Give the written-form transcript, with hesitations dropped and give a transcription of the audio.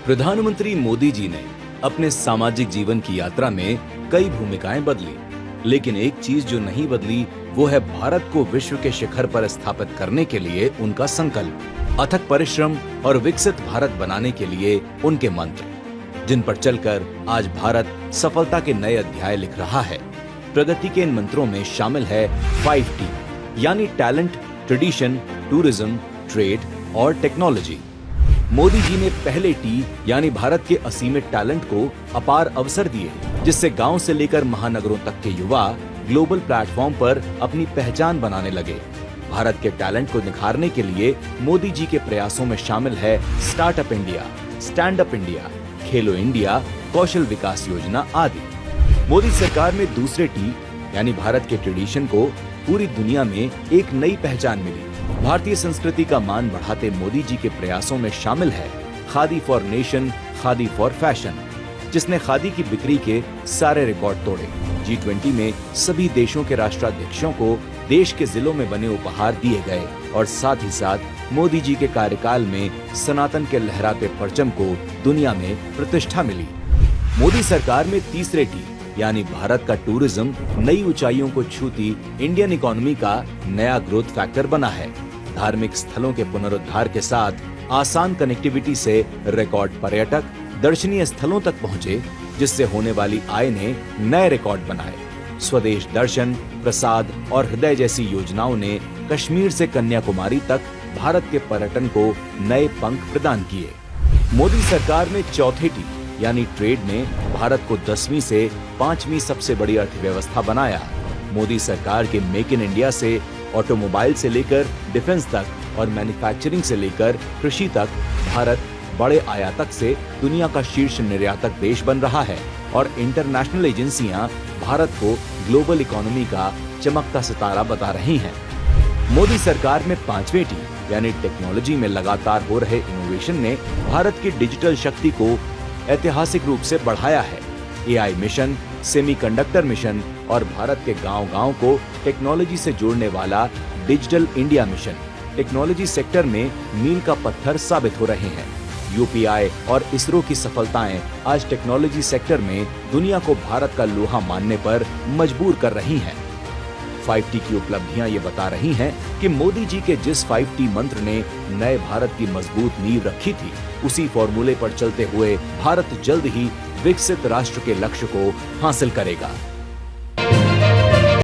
प्रधानमंत्री मोदी जी ने अपने सामाजिक जीवन की यात्रा में कई भूमिकाएं बदली, लेकिन एक चीज जो नहीं बदली वो है भारत को विश्व के शिखर पर स्थापित करने के लिए उनका संकल्प, अथक परिश्रम और विकसित भारत बनाने के लिए उनके मंत्र, जिन पर चलकर आज भारत सफलता के नए अध्याय लिख रहा है। प्रगति के इन मंत्रों में शामिल है 5T, यानी टैलेंट, ट्रेडिशन, टूरिज्म, ट्रेड और टेक्नोलॉजी। मोदी जी ने पहले टी यानी भारत के असीमित टैलेंट को अपार अवसर दिए, जिससे गांव से लेकर महानगरों तक के युवा ग्लोबल प्लेटफॉर्म पर अपनी पहचान बनाने लगे। भारत के टैलेंट को निखारने के लिए मोदी जी के प्रयासों में शामिल है startup India, stand up India, खेलो इंडिया, कौशल विकास योजना आदि। मोदी सरकार में दूसरे टी यानी भारत के ट्रेडिशन को पूरी दुनिया में एक नई पहचान मिली। भारतीय संस्कृति का मान बढ़ाते मोदी जी के प्रयासों में शामिल है khadi for nation, khadi for fashion, जिसने खादी की बिक्री के सारे रिकॉर्ड तोड़े। G20 में सभी देशों के राष्ट्राध्यक्षों को देश के जिलों में बने उपहार दिए गए और साथ ही साथ मोदी जी के कार्यकाल में सनातन के लहराते परचम को दुनिया में प्रतिष्ठा मिली। मोदी सरकार में तीसरे टी यानी भारत का टूरिज्म नई ऊंचाइयों को छूती इंडियन इकोनॉमी का नया ग्रोथ फैक्टर बना है। धार्मिक स्थलों के पुनरुद्धार के साथ आसान कनेक्टिविटी से रिकॉर्ड पर्यटक दर्शनीय स्थलों तक पहुंचे, जिससे होने वाली आय ने नए रिकॉर्ड बनाए। स्वदेश दर्शन, प्रसाद और हृदय जैसी योजनाओं ने कश्मीर से कन्याकुमारी तक भारत के पर्यटन को नए पंख प्रदान किए। मोदी सरकार में चौथे टी यानी ट्रेड ने भारत को 10वीं से 5वीं सबसे बड़ी अर्थव्यवस्था बनाया। मोदी सरकार के मेक इन इंडिया से ऑटोमोबाइल से लेकर डिफेंस तक और मैन्युफैक्चरिंग से लेकर कृषि तक भारत बड़े आयातक से दुनिया का शीर्ष निर्यातक देश बन रहा है और इंटरनेशनल एजेंसियां भारत को ग्लोबल इकोनॉमी का चमकता सितारा बता रही हैं। मोदी सरकार में 5वें टी यानी टेक्नोलॉजी में लगातार हो रहे इनोवेशन ने भारत की डिजिटल शक्ति को ऐतिहासिक रूप से बढ़ाया है। AI मिशन, सेमीकंडक्टर मिशन और भारत के गांव-गांव को टेक्नोलॉजी से जोड़ने वाला digital India mission technology sector में मील का पत्थर साबित हो रहे हैं। UPI और इसरो की सफलताएं आज टेक्नोलॉजी सेक्टर में दुनिया को भारत का लोहा मानने पर मजबूर कर रही हैं। 5T की उपलब्धियां ये बता रही हैं कि मोदी जी के जिस 5T मंत्र ने नए भारत की मजबूत नींव रखी थी, उसी फॉर्मूले पर चलते हुए भारत जल्द ही विकसित राष्ट्र के लक्ष्य को हासिल करेगा।